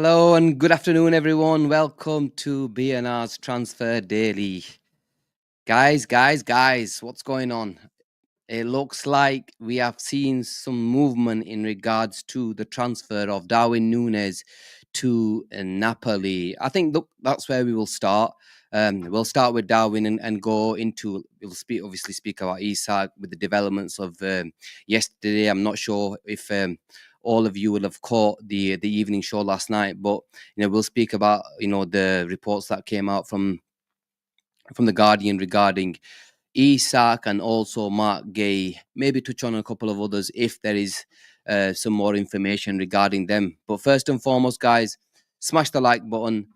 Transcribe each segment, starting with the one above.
Hello and good afternoon, everyone. Welcome to BNR's Transfer Daily. Guys, what's going on? It looks like we have seen some movement in regards to the transfer of Darwin Nunez to Napoli. I think that's where we will start. We'll start with Darwin and go into. We'll obviously speak about Isak with the developments of yesterday. I'm not sure if all of you will have caught the evening show last night, but we'll speak about the reports that came out from the Guardian regarding Isak and also Mark Guehi. Maybe touch on a couple of others if there is some more information regarding them. But first and foremost, guys, smash the like button,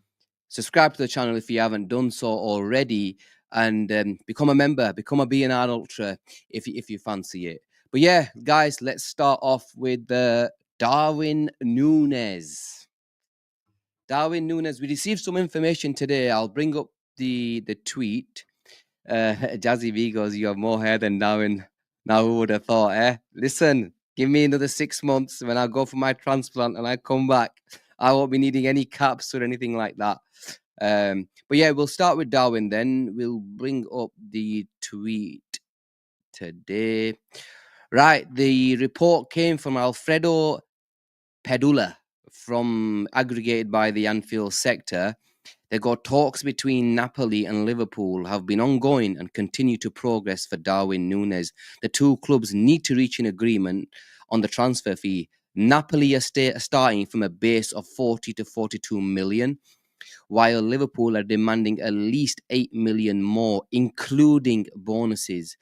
subscribe to the channel if you haven't done so already, and become a member, become a BNR Ultra if you fancy it. But yeah, guys, let's start off with Darwin Nunez. Darwin Nunez, we received some information today. I'll bring up the tweet. Jazzy V goes, "You have more hair than Darwin." Now who would have thought, eh? Listen, give me another 6 months when I go for my transplant and I come back. I won't be needing any caps or anything like that. But yeah, we'll start with Darwin then. We'll bring up the tweet today. Right, the report came from Alfredo Pedula from aggregated by the Anfield sector. They got talks between Napoli and Liverpool have been ongoing and continue to progress for Darwin Nunez. The two clubs need to reach an agreement on the transfer fee. Napoli are starting from a base of 40 to 42 million, while Liverpool are demanding at least 8 million more, including bonuses.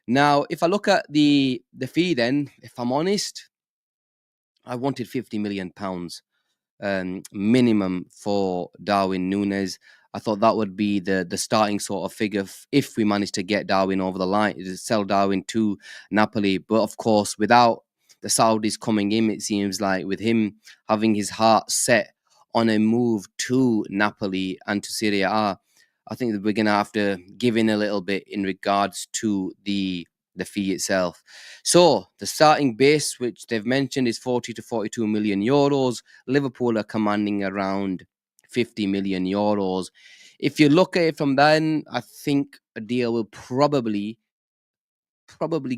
Now, if I look at the fee, then, if I'm honest, I wanted £50 million minimum for Darwin Nunez. I thought that would be the starting sort of figure if we managed to get Darwin over the line, sell Darwin to Napoli. But of course, without the Saudis coming in, it seems like with him having his heart set on a move to Napoli and to Serie A, I think that we're going to have to give in a little bit in regards to the fee itself. So the starting base, which they've mentioned, is 40 to 42 million euros. Liverpool are commanding around 50 million euros. If you look at it from then, I think a deal will probably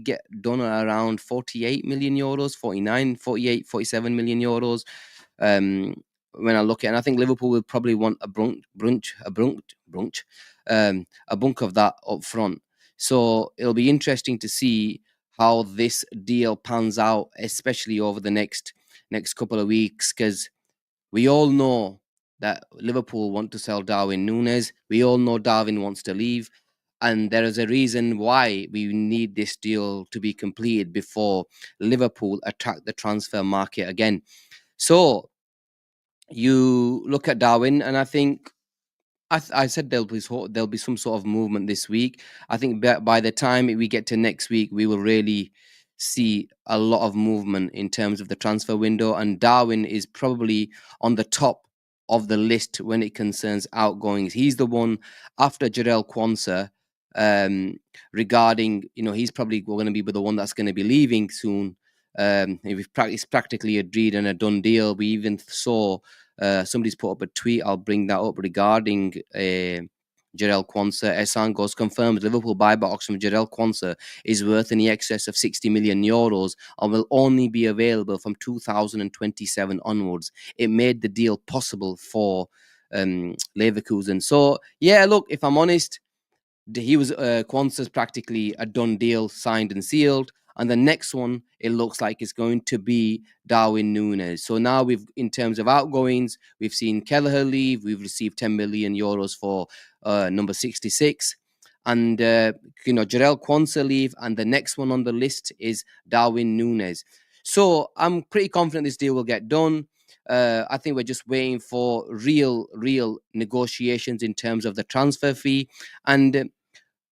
get done at around 48 million euros, 49, 48, 47 million euros. When I look at it, and I think Liverpool will probably want a bunch of that up front. So it'll be interesting to see how this deal pans out, especially over the next couple of weeks, because we all know that Liverpool want to sell Darwin Nunez. We all know Darwin wants to leave. And there is a reason why we need this deal to be completed before Liverpool attack the transfer market again. So you look at Darwin, and I think I said there'll be some sort of movement this week. I think by the time we get to next week, we will really see a lot of movement in terms of the transfer window, and Darwin is probably on the top of the list when it concerns outgoings. He's the one after Jarell Quansah, regarding, he's probably going to be the one that's going to be leaving soon. It's practically agreed and a done deal. We even saw somebody's put up a tweet. I'll bring that up regarding Jarell Quansah. Esan goes, confirms Liverpool buyback option of Jarell Quansah is worth in the excess of 60 million euros and will only be available from 2027 onwards. It made the deal possible for Leverkusen. So yeah, look, if I'm honest, he was Quansah's practically a done deal, signed and sealed. And the next one, it looks like it's going to be Darwin Nunez. So now in terms of outgoings, we've seen Kelleher leave. We've received 10 million euros for number 66. And, Jarell Quansah leave. And the next one on the list is Darwin Nunez. So I'm pretty confident this deal will get done. I think we're just waiting for real negotiations in terms of the transfer fee. And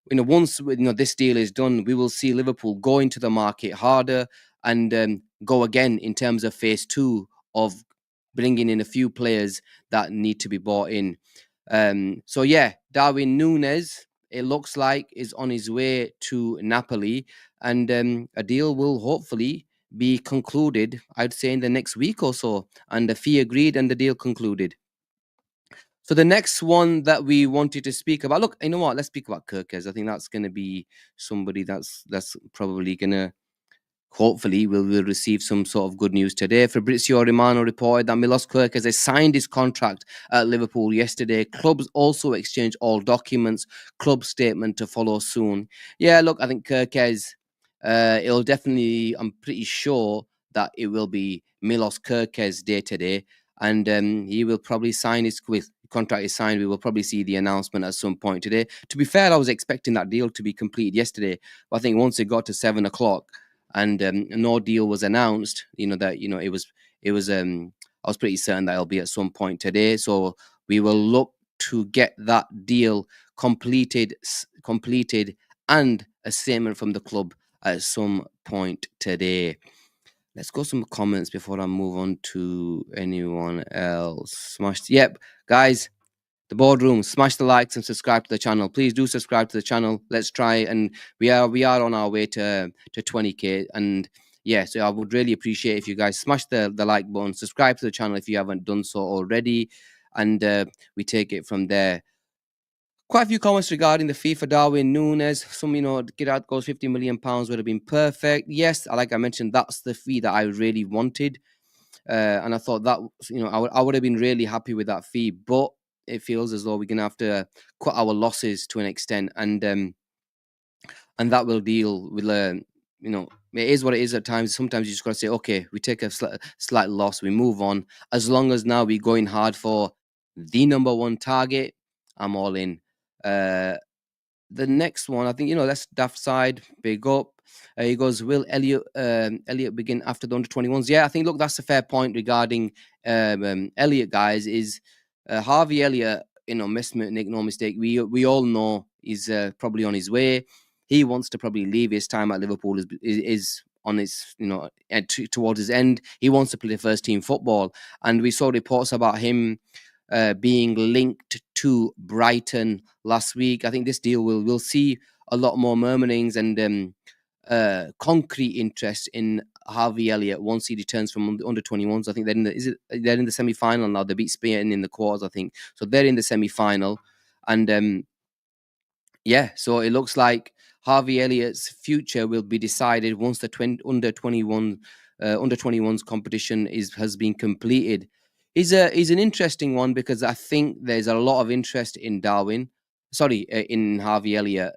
once this deal is done, we will see Liverpool go into the market harder and go again in terms of phase 2 of bringing in a few players that need to be bought in. So yeah, Darwin Nunez, it looks like, is on his way to Napoli, and a deal will hopefully be concluded, I'd say, in the next week or so. And the fee agreed and the deal concluded. So the next one that we wanted to speak about, look, you know what? Let's speak about Kirkes. I think that's going to be somebody that's probably going to, hopefully, we'll receive some sort of good news today. Fabrizio Romano reported that Milos Kerkez has signed his contract at Liverpool yesterday. Clubs also exchanged all documents. Club statement to follow soon. Yeah, look, I think Kerkez, it'll definitely, I'm pretty sure that it will be Milos Kerkez day today. And he will probably sign his contract is signed. We will probably see the announcement at some point today. To be fair, I was expecting that deal to be completed yesterday. But I think once it got to 7 o'clock, and no deal was announced, I was pretty certain that it'll be at some point today. So we will look to get that deal completed and a statement from the club at some point today. Let's go some comments before I move on to anyone else. Yep, guys, the boardroom, smash the likes and subscribe to the channel. Please do subscribe to the channel. Let's try, and we are on our way to 20k. And yeah, so I would really appreciate if you guys smash the like button, subscribe to the channel if you haven't done so already, and we take it from there. Quite a few comments regarding the fee for Darwin Nunez. Some, get out goes £50 million would have been perfect. Yes, like I mentioned, that's the fee that I really wanted. And I thought that, I would have been really happy with that fee, but it feels as though we're going to have to cut our losses to an extent, and that will deal with, it is what it is at times. Sometimes you just got to say, okay, we take a slight loss, we move on. As long as now we're going hard for the number one target, I'm all in. The next one, I think, that's Daft side. Big up. He goes, will Elliot begin after the under 21s? Yeah, I think, look, that's a fair point regarding Elliot, guys. Is Harvey Elliott, make no mistake, we all know he's probably on his way. He wants to probably leave. His time at Liverpool is on his, towards his end. He wants to play the first team football, and we saw reports about him being linked to Brighton last week. I think this deal we'll see a lot more murmurings and concrete interest in Harvey Elliott once he returns from under 21s. I think they're in the semi-final now. They beat Spain in the quarters, I think. So they're in the semi-final, and yeah, so it looks like Harvey Elliott's future will be decided once the under 21s competition has been completed. He's an interesting one because I think there's a lot of interest in in Harvey Elliott.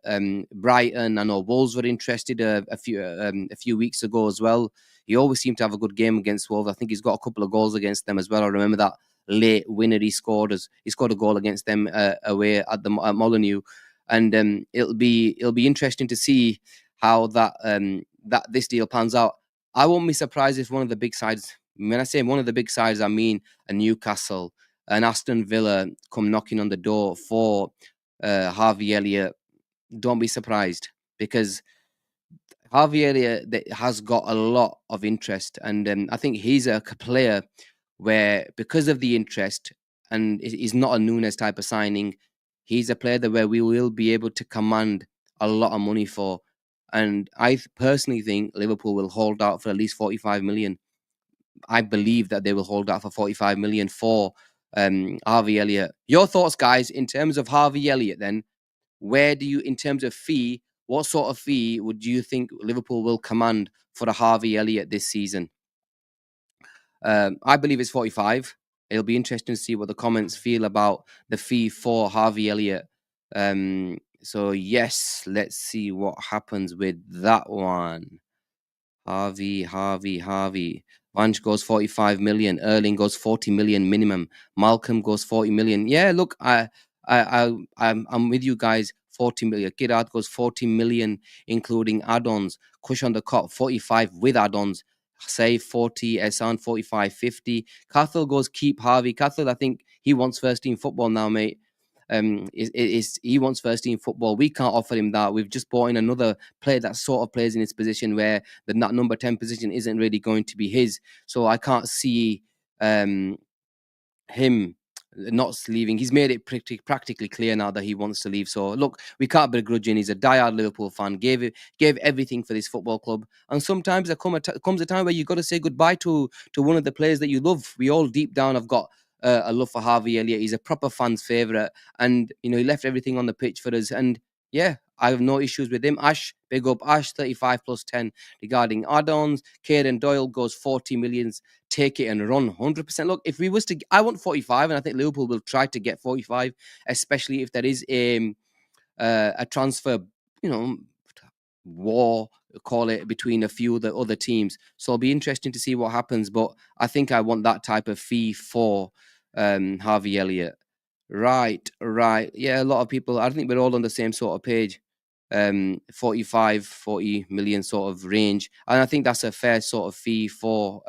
Brighton, I know Wolves were interested a few weeks ago as well. He always seemed to have a good game against Wolves. I think he's got a couple of goals against them as well. I remember that late winner he scored a goal against them away at Molineux. And it'll be interesting to see how that this deal pans out. I won't be surprised if one of the big sides, when I say one of the big sides, I mean a Newcastle, an Aston Villa, come knocking on the door for Harvey Elliott. Don't be surprised, because Harvey Elliott has got a lot of interest, and I think he's a player where, because of the interest, and he's not a Nunez type of signing, he's a player that where we will be able to command a lot of money for. And I personally think Liverpool will hold out for at least 45 million. I believe that they will hold out for 45 million for Harvey Elliott. Your thoughts, guys, in terms of Harvey Elliott then? Where do you, in terms of fee, what sort of fee would you think Liverpool will command for a Harvey Elliott this season? I believe it's 45. It'll be interesting to see what the comments feel about the fee for Harvey Elliott. So yes, let's see what happens with that one. Harvey. Vanch goes 45 million. Erling goes 40 million minimum. Malcolm goes 40 million. Yeah, look, I'm with you guys. 40 million. Girard goes 40 million, including add-ons. Kush on the cop, 45 with add-ons. Say 40, Esan 45, 50. Cathal goes keep Harvey. Cathal, I think he wants first team football now, mate. He wants first team football. We can't offer him that. We've just brought in another player that sort of plays in his position, where the number 10 position isn't really going to be his. So I can't see him not leaving. He's made it practically clear now that he wants to leave. So look, we can't begrudge him. He's a diehard Liverpool fan. Gave everything for this football club. And sometimes there comes a time where you got to say goodbye to one of the players that you love. We all deep down have got a love for Harvey Elliott. He's a proper fan's favourite, and he left everything on the pitch for us. And yeah, I have no issues with him. Ash, big up Ash, 35 plus 10 regarding add-ons. Kieran Doyle goes 40 millions. Take it and run 100%. Look, if we was to, I want 45, and I think Liverpool will try to get 45, especially if there is a transfer, war, call it, between a few of the other teams. So it'll be interesting to see what happens. But I think I want that type of fee for Harvey Elliott. Right. Yeah, a lot of people, I think we're all on the same sort of page. 45, 40 million sort of range. And I think that's a fair sort of fee for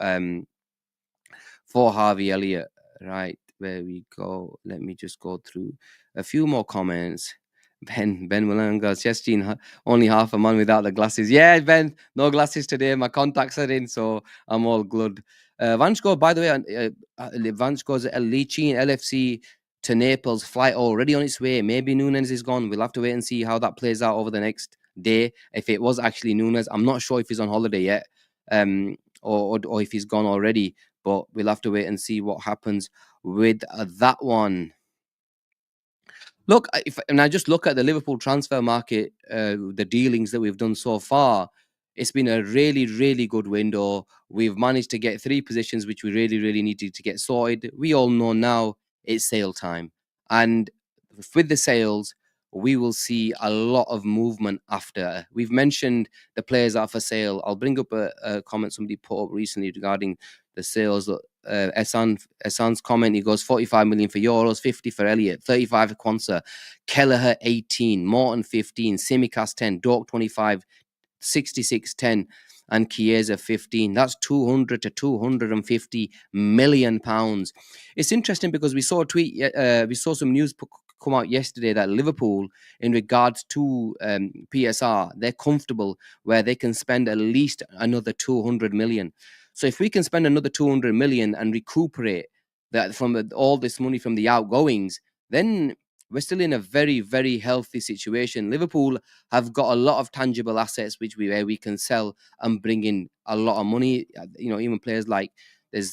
Harvey Elliott. Right, where we go. Let me just go through a few more comments. Ben Williams, Justin, only half a man without the glasses. Yeah, Ben, no glasses today. My contacts are in, so I'm all good. Vanchko, by the way, Vanchko's Lichin LFC to Naples flight already on its way. Maybe Nunez is gone. We'll have to wait and see how that plays out over the next day. If it was actually Nunez, I'm not sure if he's on holiday yet, or if he's gone already. But we'll have to wait and see what happens with that one. Look, I just look at the Liverpool transfer market, the dealings that we've done so far, it's been a really, really good window. We've managed to get 3 positions which we really, really needed to get sorted. We all know now it's sale time. And with the sales, we will see a lot of movement after. We've mentioned the players that are for sale. I'll bring up a comment somebody put up recently regarding the sales. Esan's comment, he goes 45 million for Euros, 50 for Elliott, 35 for Kwanzaa, Kelleher 18, Morton 15, Simicast 10, Dork 25, 66 10, and Chiesa 15. That's 200 to 250 million pounds. It's interesting because we saw a tweet, we saw some news come out yesterday that Liverpool, in regards to PSR, they're comfortable where they can spend at least another 200 million. So if we can spend another 200 million and recuperate that from all this money from the outgoings, then we're still in a very, very healthy situation. Liverpool have got a lot of tangible assets where we can sell and bring in a lot of money. Even players like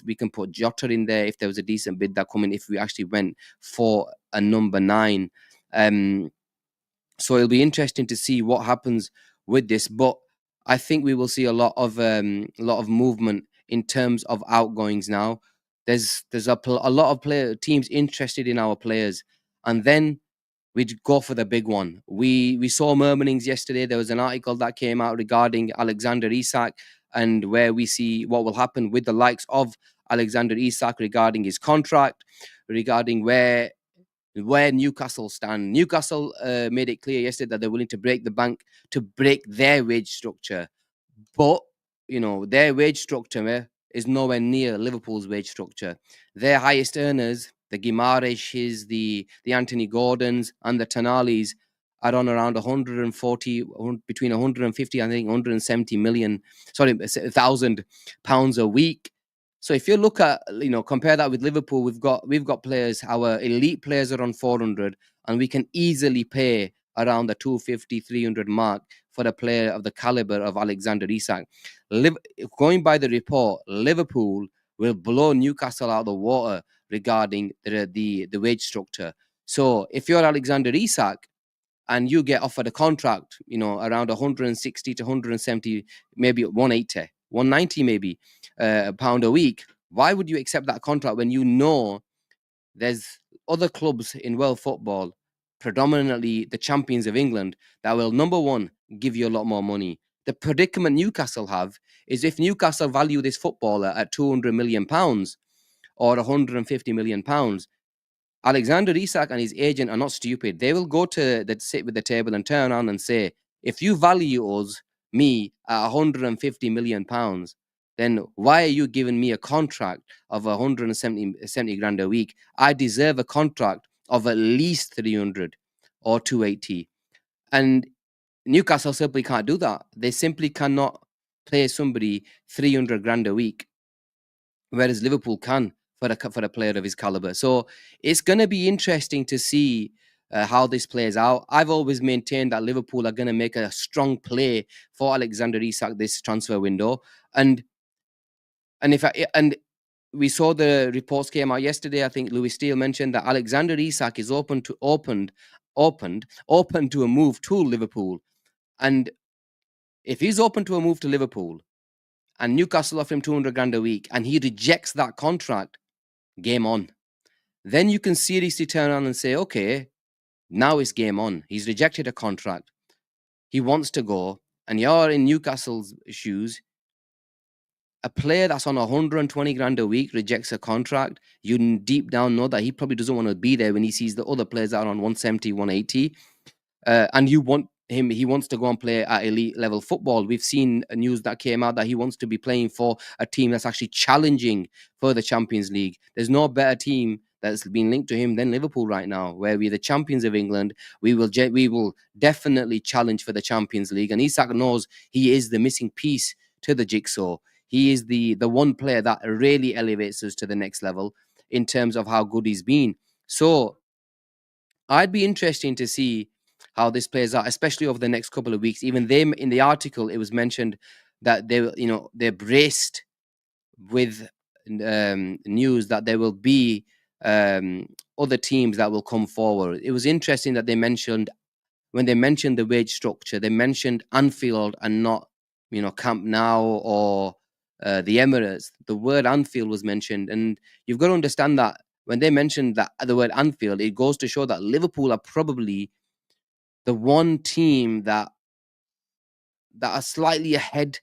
we can put Jota in there if there was a decent bid that come in, if we actually went for a number 9. So it'll be interesting to see what happens with this. But I think we will see a lot of movement in terms of outgoings now. There's a lot of teams interested in our players, and then we'd go for the big one. We saw murmurings yesterday. There was an article that came out regarding Alexander Isak, and where we see what will happen with the likes of Alexander Isak regarding his contract, regarding where Newcastle stand. Newcastle made it clear yesterday that they're willing to break the bank to break their wage structure. But, their wage structure is nowhere near Liverpool's wage structure. Their highest earners, the Guimaraes, the Anthony Gordons, and the Tonalis, are on around 140, between 150, I think 170 million, £1,000 a week. So if you look at, compare that with Liverpool, we've got players, our elite players are on 400, and we can easily pay around the 250, 300 mark for a player of the caliber of Alexander Isak. Going by the report, Liverpool will blow Newcastle out of the water regarding the wage structure. So if you're Alexander Isak and you get offered a contract, around 160 to 170, maybe 180, 190 maybe pound a week, why would you accept that contract when you know there's other clubs in world football, predominantly the champions of England, that will, number one, give you a lot more money? The predicament Newcastle have is, if Newcastle value this footballer at 200 million pounds or 150 million pounds, Alexander Isak and his agent are not stupid. They will go to sit with the table and turn around and say, if you value me at 150 million pounds, then why are you giving me a contract of 170 grand a week? I deserve a contract of at least 300 or 280. And Newcastle simply can't do that. They simply cannot pay somebody 300 grand a week, whereas Liverpool can for a player of his caliber. So it's going to be interesting to see how this plays out. I've always maintained that Liverpool are going to make a strong play for Alexander Isak this transfer window, and if we saw the reports came out yesterday. I think Louis Steele mentioned that Alexander Isak is open to a move to Liverpool, and if he's open to a move to Liverpool, and Newcastle offer him 200 grand a week, and he rejects that contract, game on. Then you can seriously turn around and say, okay, now it's game on. He's rejected a contract. He wants to go, and you're in Newcastle's shoes. A player that's on 120 grand a week rejects a contract. You deep down know that he probably doesn't want to be there when he sees the other players that are on 170, 180. And you want him, he wants to go and play at elite level football. We've seen news that came out that he wants to be playing for a team that's actually challenging for the Champions League. There's no better team that's been linked to him than Liverpool right now, where we're the champions of England. We will definitely challenge for the Champions League. And Isak knows he is the missing piece to the jigsaw. He is the one player that really elevates us to the next level in terms of how good he's been. So I'd be interesting to see how this plays out, especially over the next couple of weeks. Even them in the article, it was mentioned that they're braced with news that there will be other teams that will come forward. It was interesting that when they mentioned the wage structure, they mentioned Anfield and not Camp Nou or the Emirates. The word Anfield was mentioned, and you've got to understand that when they mentioned that the word Anfield, it goes to show that Liverpool are probably the one team that are slightly ahead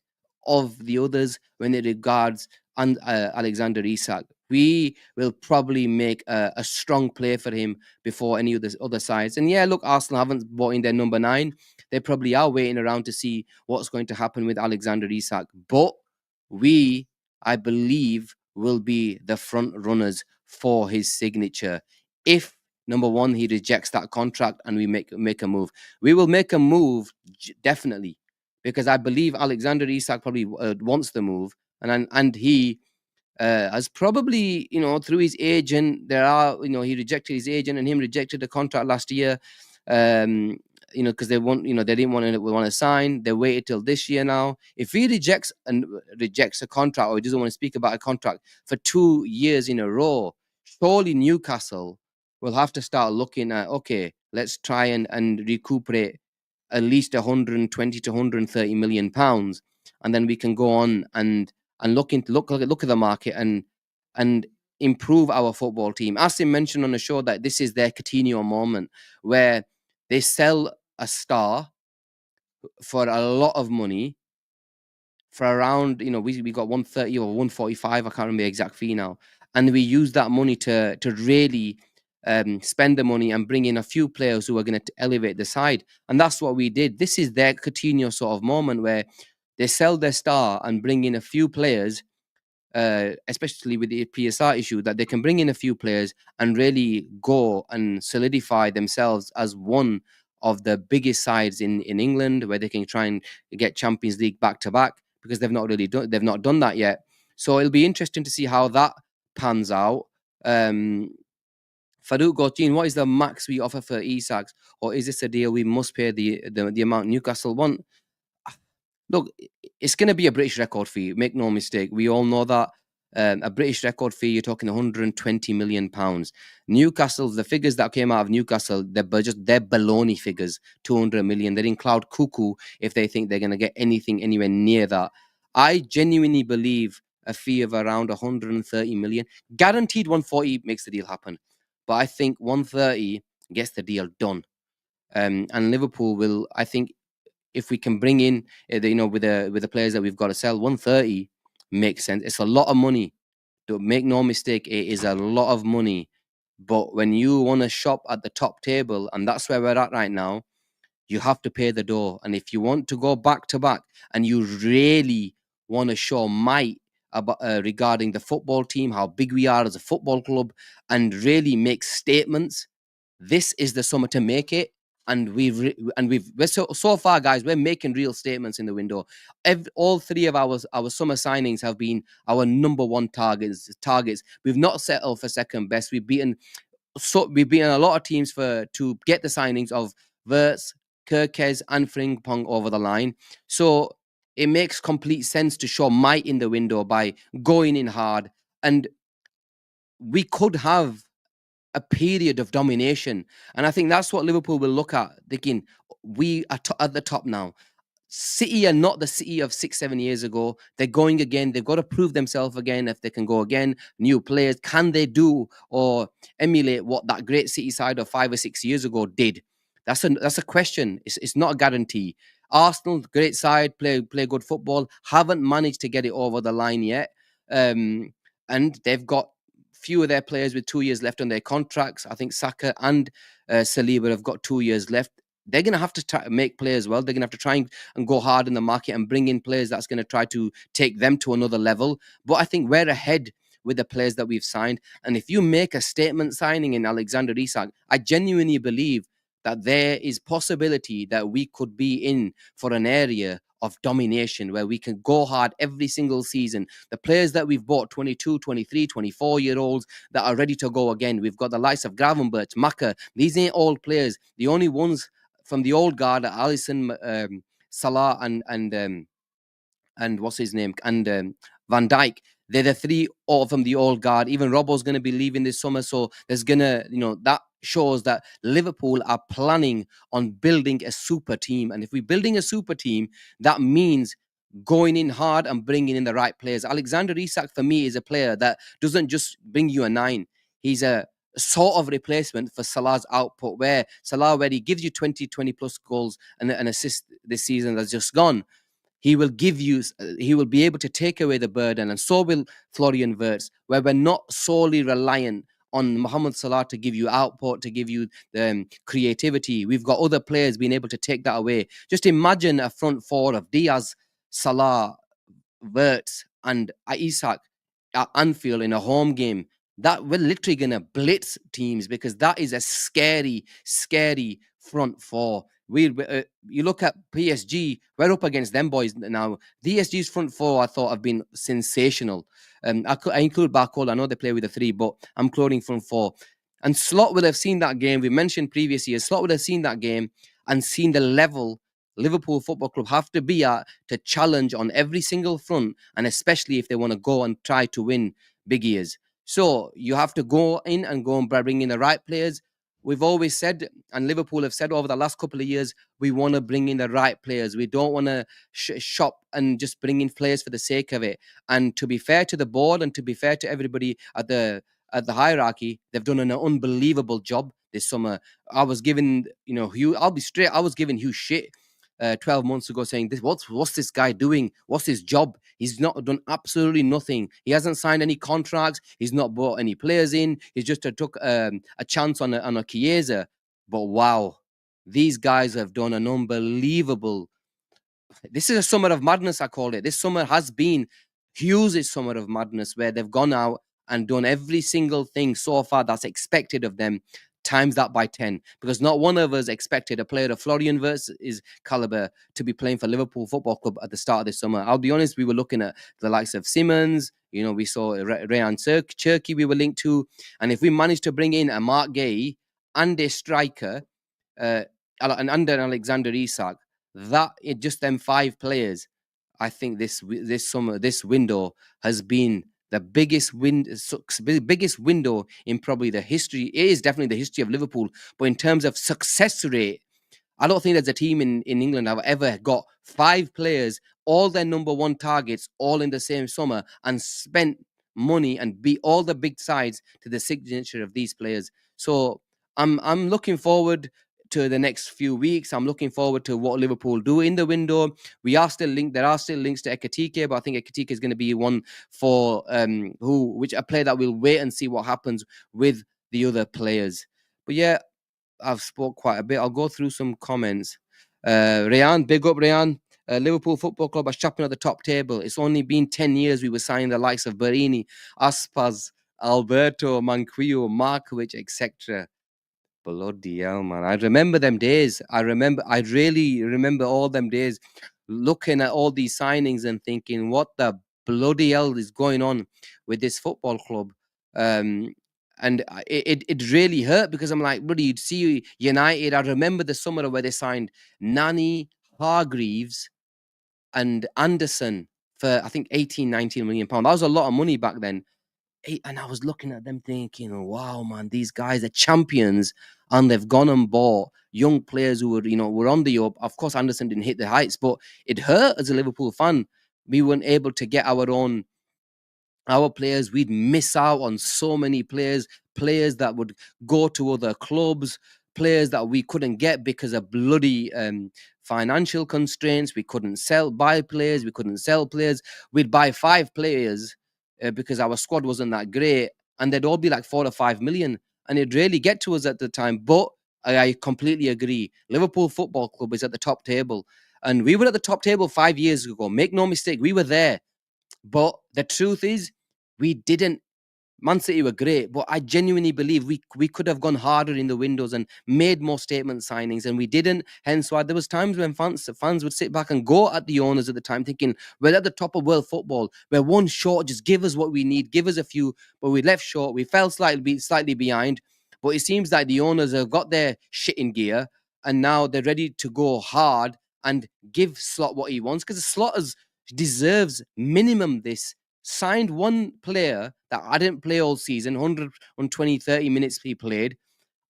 of the others when it regards Alexander Isak. We will probably make a strong play for him before any of the other sides. And yeah, look, Arsenal haven't bought in their number 9. They probably are waiting around to see what's going to happen with Alexander Isak. But we, I believe, will be the front runners for his signature. If number one, he rejects that contract and we make a move. We will make a move, definitely, because I believe Alexander Isak probably wants the move, and he has probably, through his agent, he rejected his agent and him rejected the contract last year, because they didn't want to sign. They waited till this year now. If he rejects a contract, or he doesn't want to speak about a contract for 2 years in a row, surely Newcastle will have to start looking at, okay, let's try and recuperate at least 120 to 130 million pounds, and then we can go on and look at the market and improve our football team. Asim mentioned on the show that this is their Coutinho moment, where they sell a star for a lot of money, for around, we got 130 or 145, I can't remember the exact fee now, and we use that money to really spend the money and bring in a few players who are going to elevate the side. And that's what we did. This is their Coutinho sort of moment, where they sell their star and bring in a few players, especially with the PSR issue, that they can bring in a few players and really go and solidify themselves as one of the biggest sides in England, where they can try and get Champions League back to back, because they've not done that yet. So it'll be interesting to see how that pans out. Farouk Gautin, what is the max we offer for Isak, or is this a deal we must pay the amount Newcastle want? Look, it's going to be a British record fee. Make no mistake. We all know that. A British record fee, you're talking 120 million pounds. Newcastle's, the figures that came out of Newcastle, they're baloney figures. 200 million. They're in cloud cuckoo if they think they're going to get anything anywhere near that. I genuinely believe a fee of around 130 million, guaranteed 140 makes the deal happen. But I think 130 gets the deal done. And Liverpool will, I think, if we can bring in, with the players that we've got to sell, 130 makes sense. It's a lot of money. Don't make no mistake, it is a lot of money. But when you want to shop at the top table, and that's where we're at right now, you have to pay the door. And if you want to go back to back, and you really want to show might about regarding the football team, how big we are as a football club, and really make statements, this is the summer to make it. and we're so far, guys, we're making real statements in the window. All three of our summer signings have been our number one targets. We've not settled for second best. We've beaten a lot of teams to get the signings of Verts, Kirkes, and Frimpong over the line. So it makes complete sense to show might in the window by going in hard. And we could have a period of domination. And I think that's what Liverpool will look at, thinking we are at the top now. City are not the City of 6-7 years ago. They're going again. They've got to prove themselves again. If they can go again, new players, can they do or emulate what that great City side of 5 or 6 years ago did? That's a question. It's not a guarantee. Arsenal, great side, play good football, haven't managed to get it over the line yet. And they've got few of their players with 2 years left on their contracts. I think Saka and Saliba have got 2 years left. They're going to have to make players well. They're going to have to try and go hard in the market and bring in players that's going to try to take them to another level. But I think we're ahead with the players that we've signed. And if you make a statement signing in Alexander Isak, I genuinely believe that there is possibility that we could be in for an area of domination where we can go hard every single season. The players that we've bought, 22, 23, 24-year-olds that are ready to go again. We've got the likes of Gravenberch, Maka. These ain't old players. The only ones from the old guard, Alisson, Salah, and what's his name, and Van Dijk. They're the three all from the old guard. Even Robbo's going to be leaving this summer, so there's gonna, that shows that Liverpool are planning on building a super team. And if we're building a super team, that means going in hard and bringing in the right players. Alexander Isak, for me, is a player that doesn't just bring you a 9. He's a sort of replacement for Salah's output, where he gives you 20 plus goals and an assist this season that's just gone. He will be able to take away the burden, and so will Florian Wirtz, where we're not solely reliant on Mohamed Salah to give you output, to give you the creativity. We've got other players being able to take that away. Just imagine a front four of Diaz, Salah, Wirtz, and Isak at Anfield in a home game. That we're literally going to blitz teams, because that is a scary, scary front four. You look at PSG, we're up against them boys now. DSG's front four, I thought, have been sensational. I include Barcola. I know they play with a 3, but I'm including front four. And Slot will have seen that game. We mentioned previous years. Slot would have seen that game and seen the level Liverpool Football Club have to be at to challenge on every single front, and especially if they want to go and try to win big years. So you have to go in and bring in the right players. We've always said, and Liverpool have said over the last couple of years, we want to bring in the right players. We don't want to shop and just bring in players for the sake of it. And to be fair to the board and to be fair to everybody at the hierarchy, they've done an unbelievable job this summer. I was giving, Hugh, I'll be straight, I was giving Hugh shit 12 months ago, saying, what's this guy doing? What's his job? He's not done absolutely nothing. He hasn't signed any contracts. He's not brought any players in. He's just took a chance on a Chiesa. But wow, these guys have done an unbelievable. This is a summer of madness, I call it. This summer has been Hughes' summer of madness, where they've gone out and done every single thing so far that's expected of them, times that by 10, because not one of us expected a player of Florian Wirtz's caliber to be playing for Liverpool Football Club at the start of this summer. I'll be honest, we were looking at the likes of Simmons, we saw Rayan Cherki we were linked to, and if we managed to bring in a Mark Guehi and a striker, and under Alexander Isak, that it just them 5 players, I think this summer, this window has been the biggest window in probably the history. It is definitely the history of Liverpool, but in terms of success rate, I don't think there's a team in England have ever got 5 players, all their number one targets, all in the same summer, and spent money and beat all the big sides to the signature of these players. So I'm looking forward to the next few weeks. I'm looking forward to what Liverpool do in the window. We are still linked. There are still links to Ekatike, but I think Ekatike is going to be one for a player that we'll wait and see what happens with the other players. But yeah, I've spoke quite a bit. I'll go through some comments. Rayan, big up Rayan. Liverpool Football Club are shopping at the top table. It's only been 10 years we were signing the likes of Barini, Aspas, Alberto, Manquillo, Markovic, etc. Bloody hell, man. I remember them days. I really remember all them days looking at all these signings and thinking, what the bloody hell is going on with this football club? And it really hurt because I'm like, bloody, you'd see United. I remember the summer where they signed Nani, Hargreaves, and Anderson for, I think, 18, 19 million pounds. That was a lot of money back then. And I was looking at them thinking, oh, wow, man, these guys are champions, and they've gone and bought young players who were on the up. Of course, Anderson didn't hit the heights, but it hurt as a Liverpool fan. We weren't able to get our players. We'd miss out on so many players that would go to other clubs, players that we couldn't get because of bloody financial constraints. We couldn't buy players. We couldn't sell players. We'd buy 5 players because our squad wasn't that great, and they'd all be like 4 or 5 million, and it'd really get to us at the time. But I completely agree. Liverpool Football Club is at the top table, and we were at the top table 5 years ago. Make no mistake, we were there. But the truth is, we didn't. Man City were great, but I genuinely believe we could have gone harder in the windows and made more statement signings, and we didn't. Hence why there was times when fans would sit back and go at the owners at the time, thinking we're at the top of world football, we're one short, just give us what we need, give us a few. But we left short. We fell slightly behind. But it seems like the owners have got their shit in gear, and now they're ready to go hard and give Slot what he wants, because Slot deserves minimum this. Signed one player that I didn't play all season, 120, 30 minutes he played,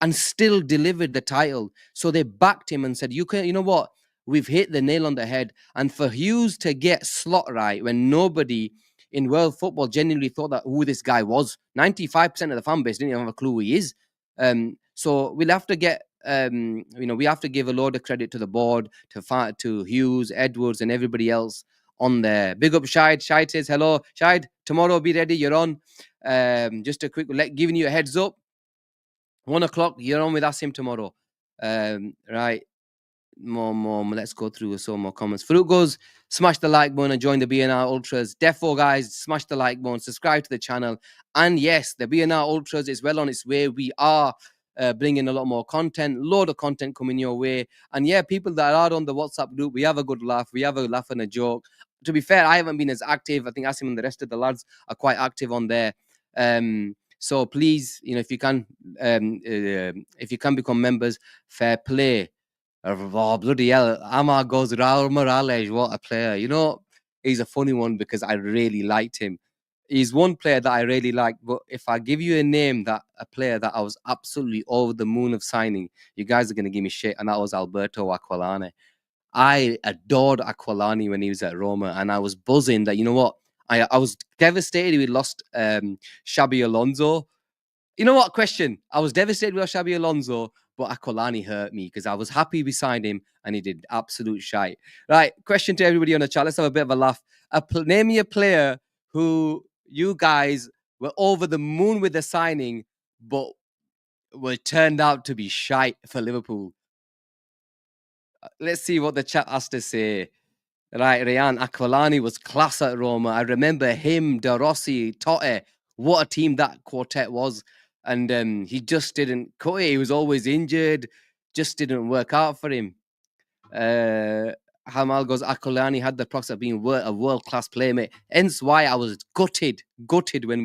and still delivered the title. So they backed him and said, you know what? We've hit the nail on the head. And for Hughes to get Slot right when nobody in world football genuinely thought that who this guy was, 95% of the fan base didn't even have a clue who he is. So we'll have to get, we have to give a load of credit to the board, to Hughes, Edwards, and everybody else on there. Big up Shide. Shide says hello. Shide, tomorrow be ready. You're on. Just a quick giving you a heads up. 1 o'clock, you're on with Asim tomorrow. Right. More. Let's go through some more comments. Farouk goes, smash the like button and join the BNR Ultras. Defo, guys, smash the like button, subscribe to the channel. And yes, the BNR Ultras is well on its way. We are bringing a lot more content, load of content coming your way. And yeah, people that are on the WhatsApp group, we have a good laugh. We have a laugh and a joke. To be fair, I haven't been as active. I think Asim and the rest of the lads are quite active on there. So please, if you can become members, fair play. Oh, bloody hell. Amar goes, Raul Morales, what a player. He's a funny one because I really liked him. He's one player that I really like, but if I give you a player that I was absolutely over the moon of signing, you guys are going to give me shit, and that was Alberto Aquilani. I adored Aquilani when he was at Roma, and I was buzzing that, you know what, I was devastated we lost Xabi Alonso. You know what? Question. I was devastated with Xabi Alonso, but Aquilani hurt me because I was happy we signed him and he did absolute shite. Right. Question to everybody on the chat. Let's have a bit of a laugh. Name me a player who you guys were over the moon with the signing, but were turned out to be shite for Liverpool. Let's see what the chat has to say. Right, Rayan, Aquilani was class at Roma. I remember him, De Rossi, Totti. What a team that quartet was. And he just didn't cut it. He was always injured. Just didn't work out for him. Hamal goes, Aquilani had the prospect of being a world-class player, mate. Hence why I was gutted when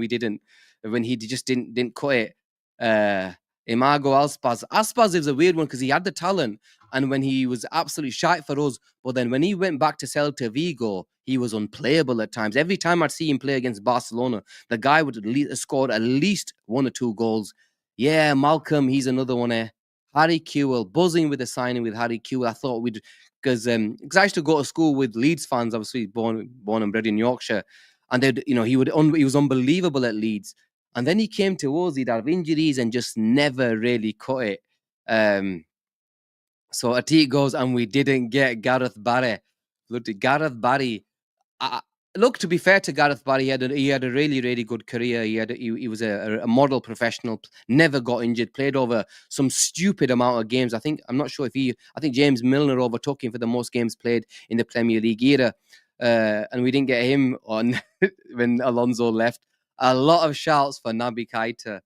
he just didn't cut it. Imago Aspas. Aspas is a weird one because he had the talent, and when he was absolutely shite for us, but then when he went back to Celta Vigo, he was unplayable at times. Every time I'd see him play against Barcelona, the guy would scored at least 1 or 2 goals. Yeah, Malcolm, he's another one there. Harry Kewell, buzzing with the signing with Harry Kewell. I thought because I used to go to school with Leeds fans, obviously born and bred in Yorkshire, and he was unbelievable at Leeds. And then he came to us, he'd have injuries and just never really cut it. So Atik goes, and we didn't get Gareth Barry. Look, Gareth Barry. Look, to be fair to Gareth Barry, he had a really, really good career. He was a model professional, never got injured, played over some stupid amount of games. I think James Milner overtook him for the most games played in the Premier League era. And we didn't get him on when Alonso left. A lot of shouts for Naby Keita.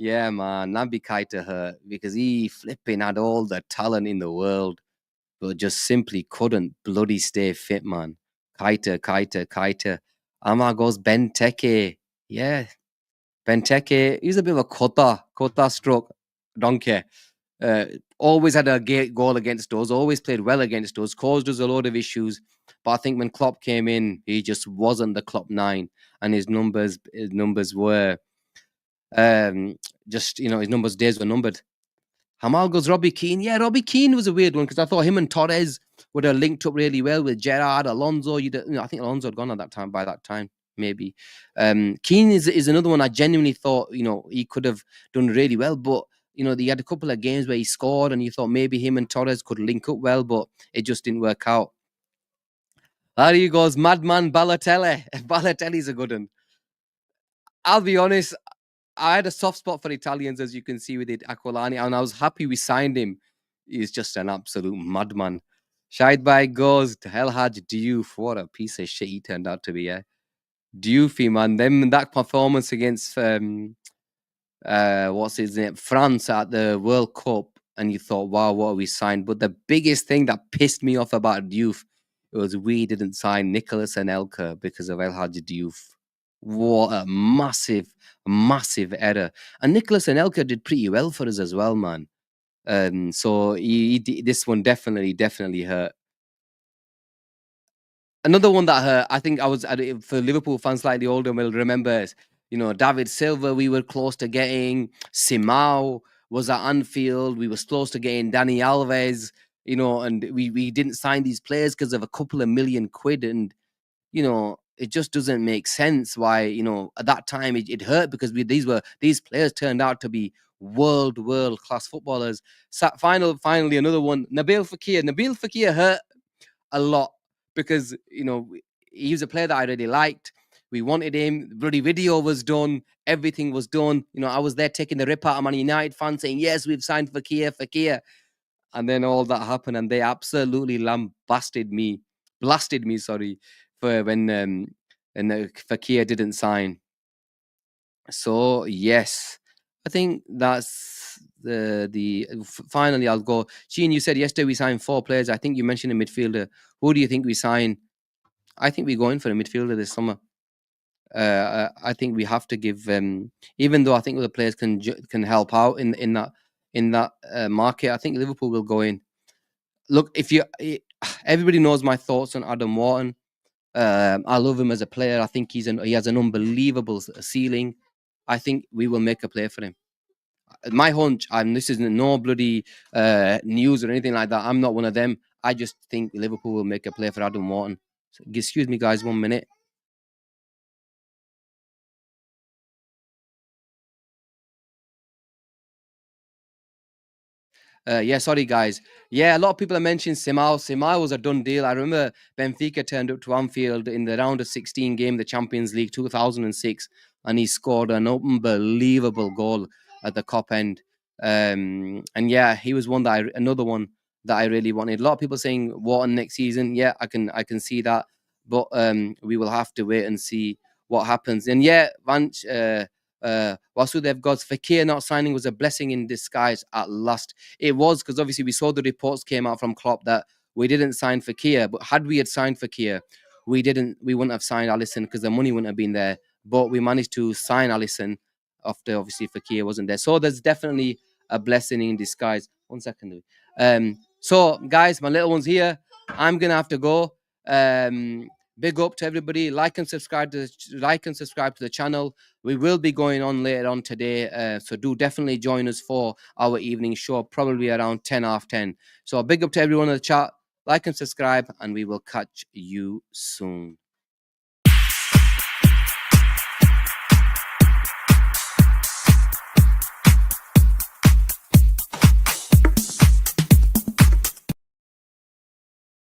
Yeah, man, Naby Keita hurt because he flipping had all the talent in the world, but just simply couldn't bloody stay fit, man. Keita. Ama goes Benteke. Yeah, Benteke. He's a bit of a Kota stroke donkey. Uh, always had a goal against us, always played well against us, caused us a load of issues. But I think when Klopp came in, he just wasn't the Klopp 9, and his numbers were just, his numbers days were numbered. Hamal goes Robbie Keane. Yeah, Robbie Keane was a weird one because I thought him and Torres would have linked up really well with Gerrard, Alonso. I think Alonso had gone at that time. By that time, maybe. Keane is another one I genuinely thought he could have done really well, but he had a couple of games where he scored, and you thought maybe him and Torres could link up well, but it just didn't work out. There he goes, Madman Balotelli. Balotelli's a good one. I'll be honest. I had a soft spot for Italians, as you can see with it, Aquilani, and I was happy we signed him. He's just an absolute madman. Shahid Bhai goes to El Hadj Diouf. What a piece of shit he turned out to be, yeah. Dioufy, man. That performance against what's his name? France at the World Cup, and you thought, wow, what have we signed? But the biggest thing that pissed me off about Diouf was we didn't sign Nicolas Anelka because of El Hadj Diouf. What a massive error. And Nicolas Anelka did pretty well for us as well, man. So this one definitely hurt. Another one that hurt, I think for Liverpool fans slightly older will remember, David Silva, we were close to getting. Simao was at Anfield. We were close to getting Dani Alves, and we didn't sign these players because of a couple of million quid. And it just doesn't make sense why, at that time it hurt because these players turned out to be world class footballers. Finally, another one, Nabil Fekir hurt a lot because, he was a player that I really liked. We wanted him. The bloody video was done. Everything was done. I was there taking the rip out of Man United fans saying, yes, we've signed Fekir. And then all that happened, and they absolutely blasted me, for when Fekir didn't sign. So yes, I think that's finally I'll go. Sheen, you said yesterday we signed 4 players. I think you mentioned a midfielder. Who do you think we sign? I think we go in for a midfielder this summer. I think we have to give, even though I think the players can help out in that market. I think Liverpool will go in. Look, everybody knows my thoughts on Adam Wharton. I love him as a player. I think he has an unbelievable ceiling. I think we will make a play for him. My hunch, and this isn't no bloody news or anything like that. I'm not one of them. I just think Liverpool will make a play for Adam Wharton. So, excuse me, guys, 1 minute. Yeah, sorry guys. Yeah, a lot of people have mentioned Simao. Simao was a done deal. I remember Benfica turned up to Anfield in the round of 16 game, the Champions League 2006, and he scored an unbelievable goal at the Cop end. And yeah, he was another one that I really wanted. A lot of people saying Wharton next season. Yeah, I can see that, but we will have to wait and see what happens. And yeah, Vanch. Vasudev God's Fekir not signing was a blessing in disguise at last. It was, because obviously we saw the reports came out from Klopp that we didn't sign Fekir, but had we had signed Fekir, we wouldn't have signed Alisson because the money wouldn't have been there. But we managed to sign Alisson after obviously Fekir wasn't there. So there's definitely a blessing in disguise. 1 second. So guys, my little one's here. I'm gonna have to go. Big up to everybody. Like and subscribe to the channel. We will be going on later on today, so do definitely join us for our evening show, probably around 10:30. So big up to everyone in the chat. Like and subscribe, and we will catch you soon.